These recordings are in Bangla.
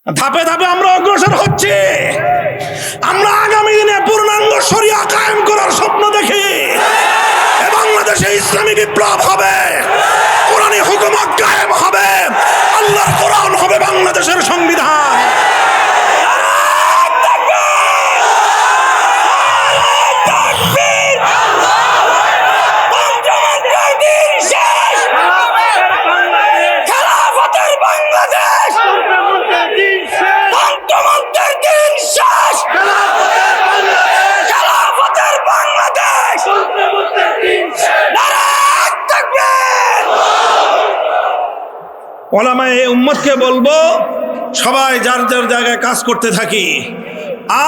ধাপে ধাপে আমরা অগ্রসর হচ্ছি। আমরা আগামী দিনে পূর্ণাঙ্গ শরিয়া কায়েম করার স্বপ্ন দেখি। বাংলাদেশে ইসলামী বিপ্লব হবে, কোরআনী হুকুমত কায়েম হবে, আল্লাহর কোরআন হবে বাংলাদেশের সংবিধান। ওলামায়ে উম্মতকে বলবো, সবাই যার যার জায়গায় কাজ করতে থাকি,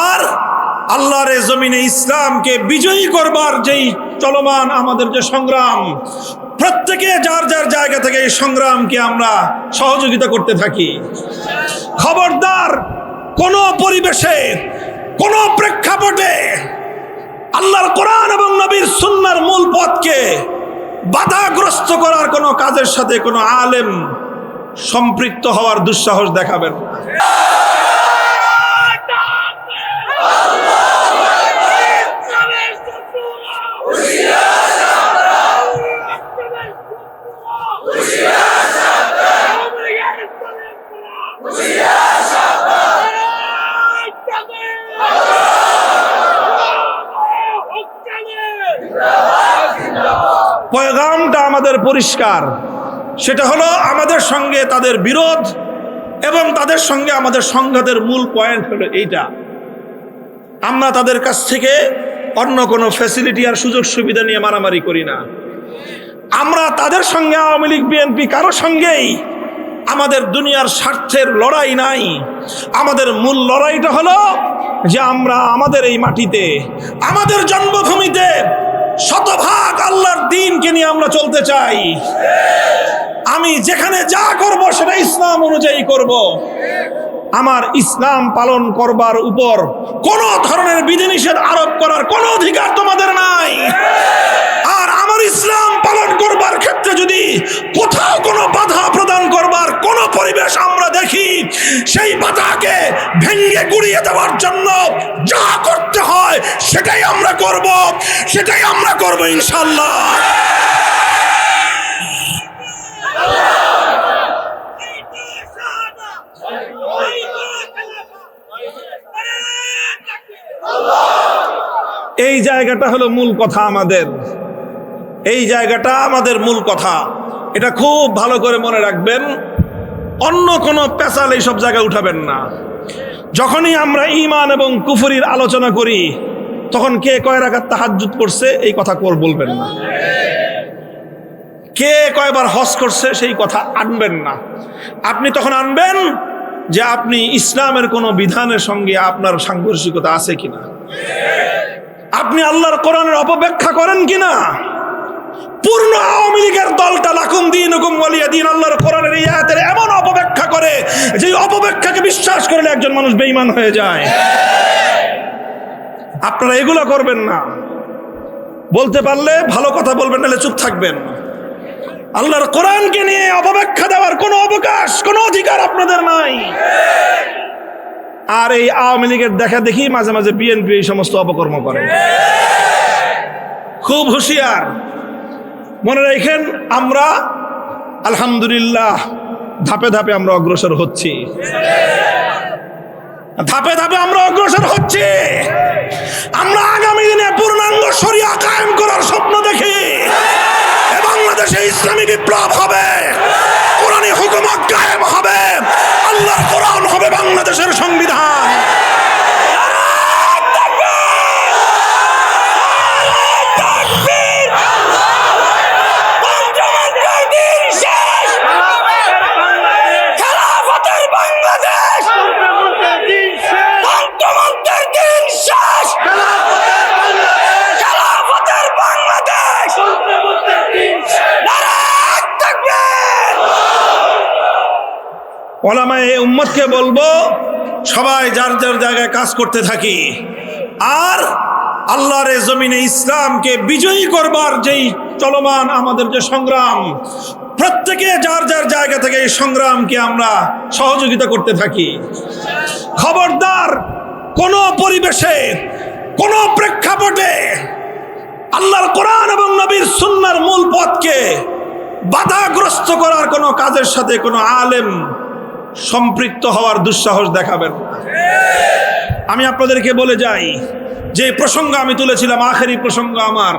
আর আল্লাহর জমিনে ইসলামকে বিজয়ী করবার যেই চলমান আমাদের যে সংগ্রাম, প্রত্যেকে যার যার জায়গা থেকে এই সংগ্রামকে আমরা সহযোগিতা করতে থাকি। খবরদার, কোন পরিবেশে, কোন প্রেক্ষাপটে আল্লাহর কোরআন এবং নবীর সুন্নাহর মূল পথকে বাধাগ্রস্ত করার কোনো কাজের সাথে কোনো আলেম সম্পৃক্ত হওয়ার দুঃসাহস দেখাবেন। পয়গামটা আমাদের পরিষ্কার, সেটা হলো আমাদের সঙ্গে তাদের বিরোধ এবং তাদের সঙ্গে আমাদের সংঘাতের মূল পয়েন্ট হলো এইটা। আমরা তাদের কাছ থেকে অন্য কোনো ফ্যাসিলিটি আর সুযোগ সুবিধা নিয়ে মারামারি করি না। আমরা তাদের সঙ্গে, আওয়ামী লীগ বিএনপি কারো সঙ্গেই আমাদের দুনিয়ার স্বার্থের লড়াই নাই। আমাদের মূল লড়াইটা হলো যে আমরা আমাদের এই মাটিতে, আমাদের জন্মভূমিতে শতভাগ আল্লাহর দ্বীনকে নিয়ে আমরা চলতে চাই। আমি যেখানে যা করব সেটা ইসলাম অনুযায়ী করব। আমার ইসলাম পালন করবার উপর কোন ধরনের বিধিনিষেধ আরোপ করার কোনো অধিকার তোমাদের নাই। আর আমার ইসলাম পালন করবার ক্ষেত্রে যদি কোথাও কোনো বাধা প্রদান করবার কোনো পরিবেশ আমরা দেখি, সেই বাধাকে ভেঙে গুড়িয়ে দেওয়ার জন্য যা করতে হয় সেটাই আমরা করব, সেটাই আমরা করব ইনশাআল্লাহ। এই জায়গাটা হলো মূল কথা আমাদের, এই জায়গাটা আমাদের মূল কথা। এটা খুব ভালো করে মনে রাখবেন। অন্য কোনো পেশাল এইসব জায়গায় উঠাবেন না। যখনই আমরা ঈমান এবং কুফরির আলোচনা করি, তখন কে কয় রাকাত তাহাজ্জুদ করছে এই কথা বলবেন না। কে কয়বার হজ করছে সেই কথা আনবেন না। আপনি তখন আনবেন যে আপনি ইসলামের কোনো বিধানের সঙ্গে আপনার সাংঘর্ষিকতা আছে কিনা, আপনি আল্লাহর কোরআনের অপব্যাখ্যা করেন কিনা। পূর্ণ আওয়ামী লীগের দলটা লাকুম দীনুকুম ওয়ালিয়া দীন আল্লাহর কোরআনের এই আয়াতের এমন অপব্যাখ্যা করে যে অপব্যাখ্যাকে বিশ্বাস করলে একজন মানুষ বেঈমান হয়ে যায়। আপনারা এগুলো করবেন না। বলতে পারলে ভালো কথা বলবেন, নাহলে চুপ থাকবেন। আল্লাহর কোরআনকে নিয়ে অপব্যাখ্যা দেওয়ার কোনো অবকাশ, কোনো অধিকার আপনাদের নাই। আর এই আওয়ামী লীগের দেখা দেখি মাঝে মাঝে বিএনপি এই সমস্ত অপকর্ম করে। খুব হুঁশিয়ার। মনে রাখেন, আমরা আলহামদুলিল্লাহ ধাপে ধাপে আমরা অগ্রসর হচ্ছি। ধাপে ধাপে আমরা অগ্রসর হচ্ছি। আমরা আগামী দিনে পূর্ণাঙ্গ শরিয়া কায়েম করার স্বপ্ন দেখি। বাংলাদেশে ইসলামী বিপ্লব হবে, কোরআনী হুকুমত কায়েম হবে, আল্লাহর কোরআন হবে বাংলাদেশের সংবিধান। ওলামায়ে উম্মতকে বলবো, সবাই যার যার জায়গায় কাজ করতে থাকি, আর আল্লাহর জমিনে ইসলামকে বিজয়ী করবার যেই চলমান আমাদের যে সংগ্রাম, প্রত্যেকে যার যার জায়গা থেকে এই সংগ্রামকে আমরা সহযোগিতা করতে থাকি। খবরদার, কোন পরিবেশে, কোন প্রেক্ষাপটে আল্লাহর কোরআন এবং নবীর সুন্নাহর মূল পথকে বাধাগ্রস্ত করার কোন কাজের সাথে কোন আলেম সম্পৃক্ত হওয়ার দুঃসাহস দেখাবেন। আমি আপনাদেরকে বলে যাই, যে প্রসঙ্গ আমি তুলেছিলাম, আখেরি প্রসঙ্গ আমার,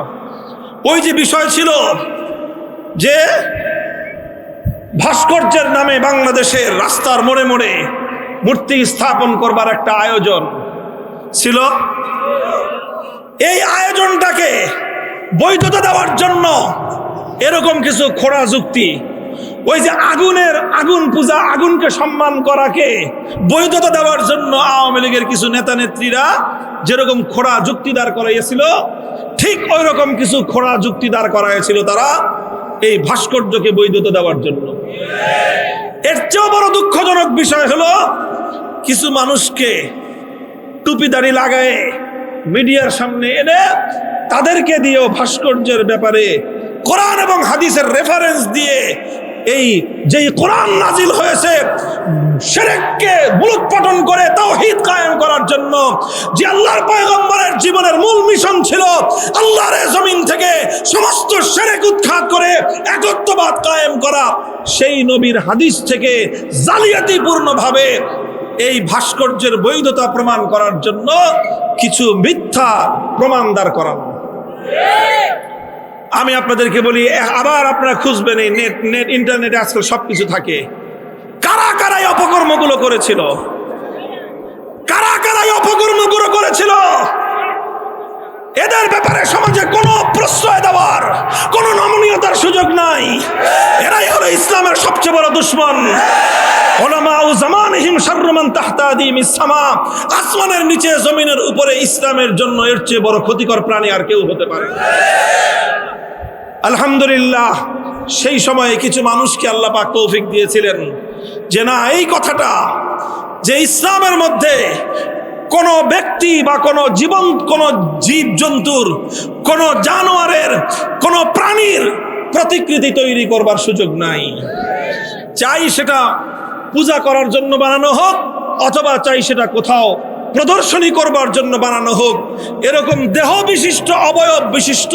ওই যে বিষয় ছিল যে ভাস্কর্যের নামে বাংলাদেশের রাস্তার মোড়ে মোড়ে মূর্তি স্থাপন করবার একটা আয়োজন ছিল। এই আয়োজনটাকে বৈধতা দেওয়ার জন্য এরকম কিছু খোঁড়া যুক্তি, ওই যে আগুন পূজা, আগুনকে সম্মান করাকে বৈধতা দেওয়ার জন্য আওয়ামী লীগের কিছু নেতা নেত্রীরা যেরকম খোঁড়া যুক্তি দাঁড় করাইছিল, ঠিক ওই রকম কিছু খোঁড়া যুক্তি দাঁড় করাইছিল তারা এই ভাস্কর্যকে বৈধতা দেওয়ার জন্য। এর চেয়েও বড় দুঃখজনক বিষয় হলো, কিছু মানুষকে টুপি দাড়ি লাগায়ে মিডিয়ার সামনে এনে তাদেরকে দিয়েও ভাস্কর্যের ব্যাপারে কোরআন এবং হাদিসের রেফারেন্স দিয়ে এই যেই কোরআন নাজিল হয়েছে শিরককে মূলোৎপাটন করে তাওহীদ কায়েম করার জন্য, যে আল্লাহর পয়গম্বরের জীবনের মূল মিশন ছিল আল্লাহর জমিন থেকে সমস্ত শিরক উৎখাত করে একত্ববাদ কায়েম করা, সেই নবীর হাদিস থেকে জালিয়াতিপূর্ণভাবে এই ভাস্কর্যের বৈধতা প্রমাণ করার জন্য কিছু মিথ্যা প্রমাণ দাঁড় করানো। আমি আপনাদেরকে বলি, আবার আপনারা খুঁজবেন, এই নেট ইন্টারনেটে আজকাল সবকিছু থাকে। কারা কারা এই অপকর্মগুলো করেছিল, কারা কারা এই অপকর্মগুলো করেছিল, এদের ব্যাপারে সমাজে কোনো প্রশ্রয় দেওয়ার, কোনো নমনীয়তার সুযোগ নাই। এরাই হলো ইসলামের সবচেয়ে বড় দুশমন। উলামাউ জামানিহিম শাররু মান তাহতা আদিমিস সামা। আসমানের নিচে, জমিনের উপরে ইসলামের জন্য এর চেয়ে বড় ক্ষতিকর প্রাণী আর কেউ হতে পারে না। আলহামদুলিল্লাহ, সেই সময়ে কিছু মানুষকে আল্লাহ পাক তৌফিক দিয়েছিলেন যে না, এই কথাটা যে ইসলামের মধ্যে কোন ব্যক্তি বা কোন জীব জন্তুর, কোন জানোয়ারের, কোন প্রাণীর প্রতিকৃতি তৈরি করবার সুযোগ নাই। চাই সেটা পূজা করার জন্য বানানো হোক, অথবা চাই সেটা কোথাও প্রদর্শনী করবার জন্য বানানো হোক, এরকম দেহ বিশিষ্ট, অবয়ব বিশিষ্ট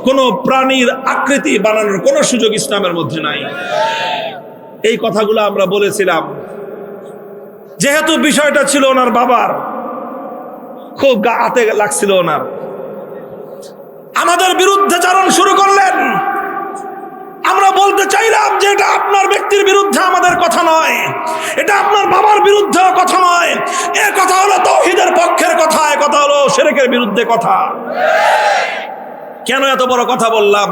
কোন প্রাণীর আকৃতি বানানোর কোনো সুযোগ ইসলামের মধ্যে নাই। এই কথাগুলো আমরা বলেছিলাম। যেহেতু বিষয়টা ছিল ওনার বাবার, খুব গাতে লাগছিল ওনার, আমাদের বিরুদ্ধে চারণ শুরু করলেন। আমরা বলতে চাইলাম যে এটা আপনার ব্যক্তির বিরুদ্ধে আমাদের কথা নয়, এটা আপনার বাবার বিরুদ্ধে কথা নয়, এ কথা হলো তাওহীদের পক্ষের কথা, এ কথা হলো শিরকের বিরুদ্ধে কথা। কেন এত বড় কথা বললাম?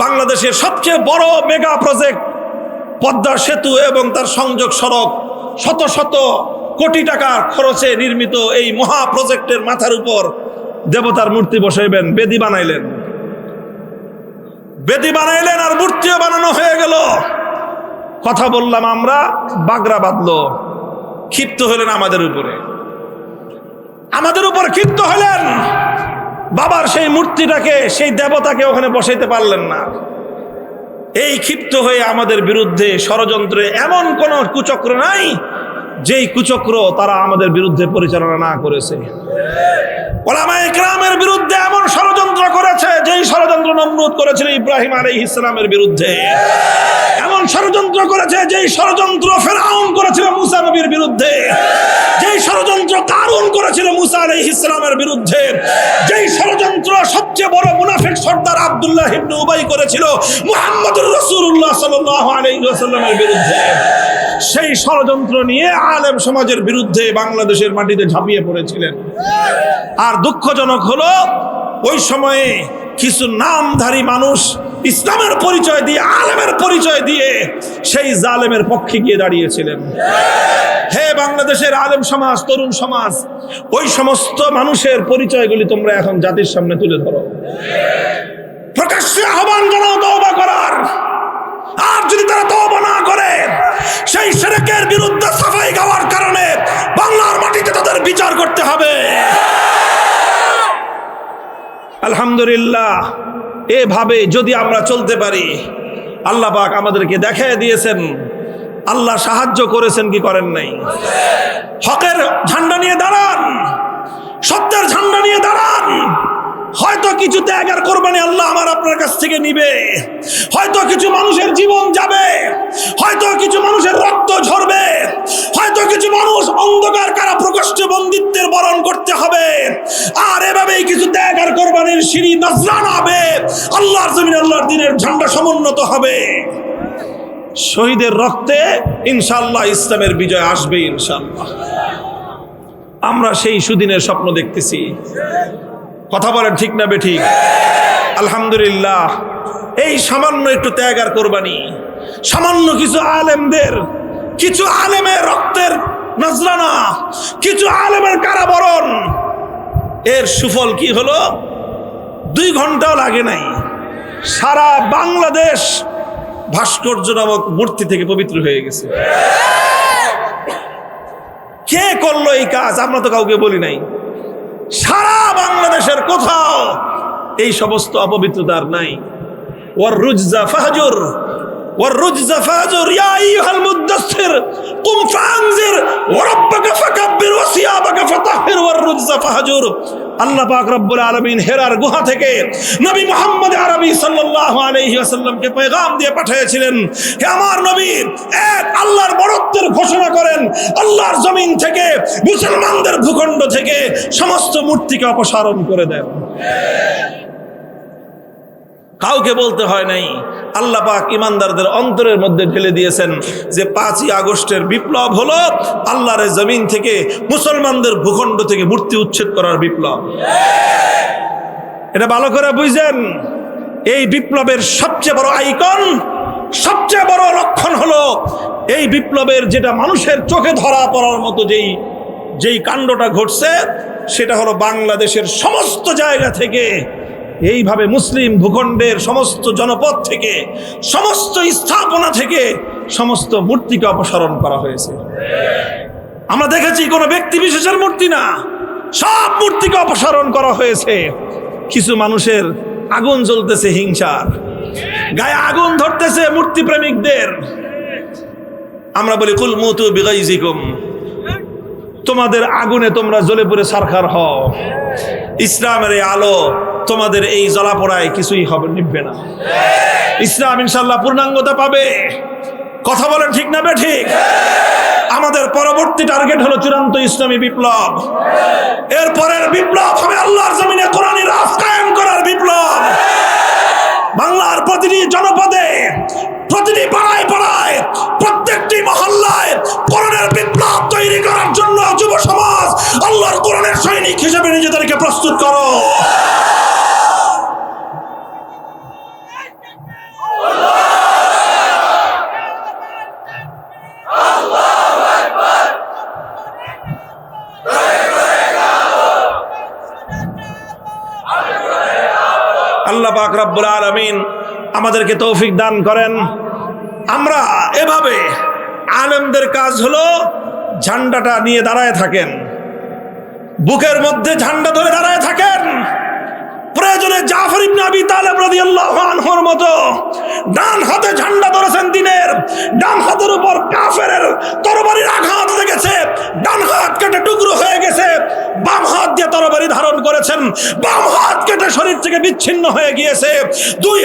বাংলাদেশের সবচেয়ে বড় মেগা প্রজেক্ট পদ্মা সেতু এবং তার সংযোগ সড়ক, শত শত কোটি টাকার খরচে নির্মিত এই মহা প্রজেক্টের মাথার উপর দেবতার মূর্তি বসাইবেন, বেদি বানাইলেন, আর মূর্তিও বানানো হয়ে গেল। কথা বললাম আমরা, বাগড়া বাঁধলো, ক্ষিপ্ত হলেন আমাদের উপর ক্ষিপ্ত হলেন। বাবার সেই মূর্তিটাকে, সেই দেবতাকে ওখানে বসাইতে পারলেন না। এই ক্ষিপ্ত হয়ে আমাদের বিরুদ্ধে ষড়যন্ত্রে এমন কোন কুচক্র নাই যেই কুচক্র তারা আমাদের বিরুদ্ধে পরিচালনা না করেছে। উলামায়ে কেরামের বিরুদ্ধে এমন ষড়যন্ত্র করেছে যেই ষড়যন্ত্র নমরুদ করেছিল ইব্রাহিম আলাইহিস সালামের বিরুদ্ধে, এমন ষড়যন্ত্র করেছে যেই ষড়যন্ত্র ফিরআউন করেছিল মুসা নবীর বিরুদ্ধে, যেই ষড়যন্ত্র কারুন করেছিল মুসা আলাইহিস সালামের বিরুদ্ধে, যেই ষড়যন্ত্র সবচেয়ে বড় মুনাফিক সর্দার আব্দুল্লাহ ইবনে উবাই করেছিল মুহাম্মদুর রাসূলুল্লাহ সাল্লাল্লাহু আলাইহি ওয়াসাল্লামের বিরুদ্ধে, সেই ষড়যন্ত্র নিয়ে আলেম সমাজের বিরুদ্ধে বাংলাদেশের মাটিতে ঝাঁপিয়ে পড়েছিলেন। আর দুঃখজনক হলো, ওই সময়ে কিছু নামধারী মানুষ ইসলামের পরিচয় দিয়ে, আলেমের পরিচয় দিয়ে সেই জালেমের পক্ষে গিয়ে দাঁড়িয়েছিলেন। হে বাংলাদেশের আলেম সমাজ, তরুণ সমাজ, ওই সমস্ত মানুষের পরিচয়গুলি তোমরা এখন জাতির সামনে তুলে ধরো, প্রকাশ্যে আহ্বান জানাও তওবা করার। আর যদি তারা তওবা না করে, সেই শিরকের বিরুদ্ধে সাফাই গাওয়ার কারণে বাংলার মাটিতে তাদের বিচার করতে হবে। আলহামদুলিল্লাহ, এভাবে যদি আমরা চলতে পারি, আল্লাহ পাক আমাদেরকে দেখিয়ে দিয়েছেন। আল্লাহ সাহায্য করেছেন কি করেন নাই? হকের ঝান্ডা নিয়ে দাঁড়ান, সত্যের ঝান্ডা নিয়ে দাঁড়ান। হয়তো কিছু ত্যাগ আর কোরবানি আল্লাহ আমার আপনার কাছ থেকে নিবে, হয়তো কিছু মানুষের জীবন যাবে, হয়তো কিছু মানুষের রক্ত ঝরবে, হয়তো কিছু মানুষ অন্ধকার কারা প্রকোষ্ঠে বন্দিত্বের বরণ করতে হবে। আর এভাবেই কিছু ত্যাগ আর কোরবানির সিঁড়ি নজরানা হবে, আল্লাহর জমিনে আল্লাহর দ্বীনের ঝান্ডা সমুন্নত হবে। শহীদের রক্তে ইনশাআল্লাহ ইসলামের বিজয় আসবে ইনশাআল্লাহ। আমরা সেই সুদিনের স্বপ্ন দেখতেছি। কথা বলেন ঠিক না বেঠিক? আলহামদুলিল্লাহ। এই সামান্য একটু ত্যাগ আর কোরবানি, সামান্য কিছু আলেমদের, কিছু আলেমের রক্তের নজরানা, কিছু আলেমের কারাবরণ, এর সুফল কি হলো? 2 ঘন্টাও লাগে নাই, সারা বাংলাদেশ ভাস্কর্য নামক মূর্তি থেকে পবিত্র হয়ে গেছে। কে করলো এই কাজ? আমরা তো কাউকে বলি নাই। সারা বাংলাদেশের কোথাও এই সমস্ত অপবিত্রতার নাই। ওয়াররুজজা ফাহজুর, ওয়াররুজজা ফাহজুর ইয়া আইয়ুহাল মুদ্দাসসির কুম ফাআনজির ওয়া রাব্বাকা ফাকাব্বির ওয়া সিয়াবাকা ফাতাহহির ওয়াররুজজা ফাহজুর। আল্লাহ পাক রব্বুল আলামিন হেরার গুহা থেকে নবী মুহাম্মদ আরবি সাল্লাল্লাহু আলাইহি ওয়াসাল্লামকে পয়গাম দিয়ে পাঠিয়েছিলেন, হে আমার নবী, এক আল্লাহর বড়ত্বের ঘোষণা করেন, আল্লাহর জমিন থেকে, মুসলমানদের ভূখণ্ড থেকে সমস্ত মূর্তিকে অপসারণ করে দেন। কাউকে বলতে হয় নাই। আল্লাহ পাক ইমানদারদের অন্তরের মধ্যে ঢেলে দিয়েছেন যে 5ই আগস্টের বিপ্লব হলো আল্লাহর জমিন থেকে, মুসলমানদের ভূখণ্ড থেকে মূর্তি উচ্ছেদ করার বিপ্লব। এটা ভালো করে বুঝেন। এই বিপ্লবের সবচেয়ে বড় আইকন, সবচেয়ে বড় লক্ষণ হলো এই বিপ্লবের যেটা মানুষের চোখে ধরা পড়ার মতো যেই কাণ্ডটা ঘটছে, সেটা হলো বাংলাদেশের সমস্ত জায়গা থেকে, এইভাবে মুসলিম ভূখণ্ডের সমস্ত জনপদ থেকে, সমস্ত স্থাপনা থেকে সমস্ত মূর্তিকে অপসারণ করা হয়েছে। আমরা দেখেছি কোনো ব্যক্তি বিশেষের মূর্তি না, সব মূর্তিকে অপসারণ করা হয়েছে। কিছু মানুষের আগুন জ্বলতেছে, হিংসার গায়ে আগুন ধরতেছে মূর্তি প্রেমিকদের। আমরা বলি কুল মুতু বিগাইজিকুম, তোমাদের আগুনে তোমরা জ্বলে পুড়ে ছারখার হও। ইসলামের এই আলো তোমাদের এই জ্বলাপোড়ায় কিছুই হবে, নিভবে না। ইসলাম ইনশাআল্লাহ পূর্ণাঙ্গতা পাবে। কথা বলেন ঠিক না বেঠিক? আমাদের পরবর্তী টার্গেট হলো চূড়ান্ত ইসলামী বিপ্লব। এরপরের বিপ্লব হবে আল্লাহর জমিনে কোরআনী রাজ কায়েম করার বিপ্লব। বাংলার প্রতিটি জনপদে, প্রতিটি পাড়ায় পাড়ায়, প্রত্যেকটি মহল্লায় কোরআনের বিপ্লব তৈরি করার জন্য যুব সমাজ আল্লাহর কোরআনের সৈনিক হিসেবে নিজেদেরকে প্রস্তুত করো। আল্লাহ পাক রব্বুল আলামিন আমাদেরকে তৌফিক দান করেন। আমরা এভাবে, আলেমদের কাজ হলো ঝান্ডাটা নিয়ে দাঁড়ায় থাকেন, বুকের মধ্যে ঝান্ডা ধরে দাঁড়ায় থাকেন। প্রয়োজনে জাফর ইবনে আবি তালেব রাদিয়াল্লাহু আনহুর মতো ডান হাতে ঝান্ডা ধরেছেন দিনের, ডান হাতের উপর কাফেরের তরবারির আঘাত লেগেছে, ডান হাত কেটে টুকরো হয়ে গেছে, বাম হাত দিয়ে তরবারি ধারণ করেছেন, বাম হাত কেটে শরীর থেকে বিচ্ছিন্ন হয়ে গিয়েছে, দুই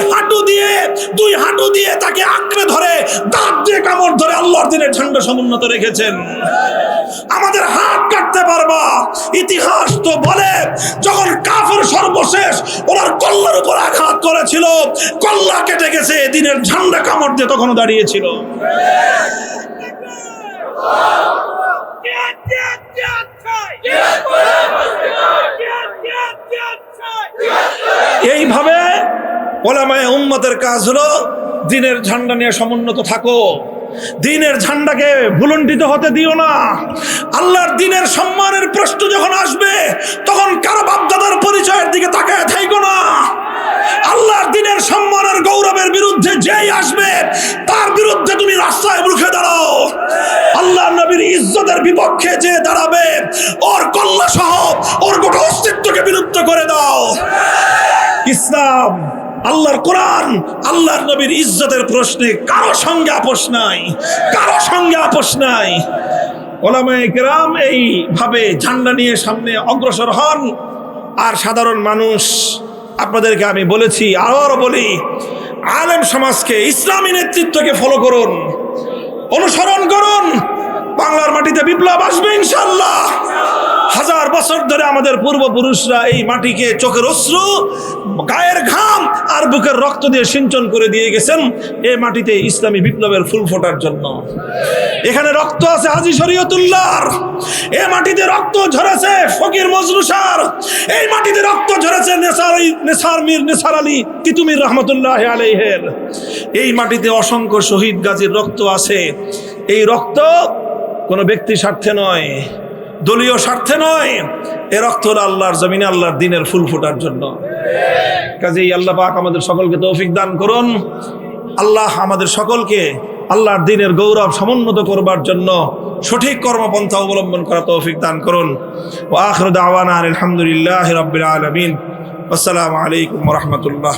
হাঁটু দিয়ে তাকে আঁকড়ে ধরে, দাঁত দিয়ে কামড় ধরে আল্লাহর দ্বীনের ঝান্ডা সমুন্নত রেখেছেন। আমাদের হাত কাটতে পারবা? ইতিহাস তো বলে যখন কাফের সর্বশেষ ওনার কল্লার উপর আঘাত করেছিল, কল্লা কেটে গেছে, দ্বীনের ঝান্ডা কামড় দিয়ে তখনও দাঁড়িয়েছিল। এইভাবে ওলামায়ে উম্মতের কাজ হলো দ্বীনের ঝান্ডা নিয়ে সমুন্নত থাকো, দ্বীনের ঝান্ডাকে ভুলুণ্ঠিত হতে দিও না। আল্লাহর দ্বীনের সম্মানের প্রশ্ন যখন আসবে তখন কারো বাপদাদার পরিচয়ের দিকে তাকায় থাইকো না। আল্লাহর দ্বীনের সম্মানের গৌরবের বিরুদ্ধে যেই আসবে তার বিরুদ্ধে তুমি রাস্তায় রুখে দাঁড়াও। আল্লাহর নবীর ইজ্জতের বিপক্ষে যে দাঁড়াবে ওর কল্লা সহ ওর গোটা অস্তিত্বকে বিলুপ্ত করে দাও। ইসলাম আল্লাহর কোরআন, আল্লাহর নবীর ইজ্জতের প্রশ্নে কারো সঙ্গে আপোষ নাই, কারো সঙ্গে আপোষ নাই। ওলামায়ে কেরাম এইভাবে ঝান্ডা নিয়ে সামনে অগ্রসর হন। আর সাধারণ মানুষ, আপনাদেরকে আমি বলেছি, আরো বলি, আলেম সমাজকে, ইসলামী নেতৃত্বকে ফলো করুন, অনুসরণ করুন। বাংলার মাটিতে বিপ্লব আসবে ইনশাআল্লাহ। হাজার বছর ধরে আমাদের পূর্বপুরুষরা এই মাটিকে চোখের অশ্রু, গায়ের ঘাম আর বুকের রক্ত দিয়ে সিঞ্চন করে দিয়ে গেছেন এই মাটিতে ইসলামী বিপ্লবের ফুল ফোটার জন্য। এখানে রক্ত আছে হাজী শরীয়তুল্লাহর, এই মাটিতে রক্ত ঝরেছে ফকির মজনু শাহর, এই মাটিতে রক্ত ঝরেছে নেসার আলী তিতুমির রহমতুল্লাহ আলাইহির। এই মাটিতে অসংখ্য শহীদ গাজীর রক্ত আছে। এই রক্ত কোনো ব্যক্তি স্বার্থে নয়, দলীয় স্বার্থে নয়, এ রক্ত হলো আল্লাহর জমিনে আল্লাহর দ্বীনের ফুল ফোটার জন্য। কাজেই আল্লাহ পাক আমাদের সকলকে তৌফিক দান করুন। আল্লাহ আমাদের সকলকে আল্লাহর দ্বীনের গৌরব সমুন্নত করবার জন্য সঠিক কর্মপন্থা অবলম্বন করা তৌফিক দান করুন। ওয়া আখিরু দাওয়ানা আলহামদুলিল্লাহি রাব্বিল আলামিন। আসসালামু আলাইকুম ওয়া রাহমাতুল্লাহ।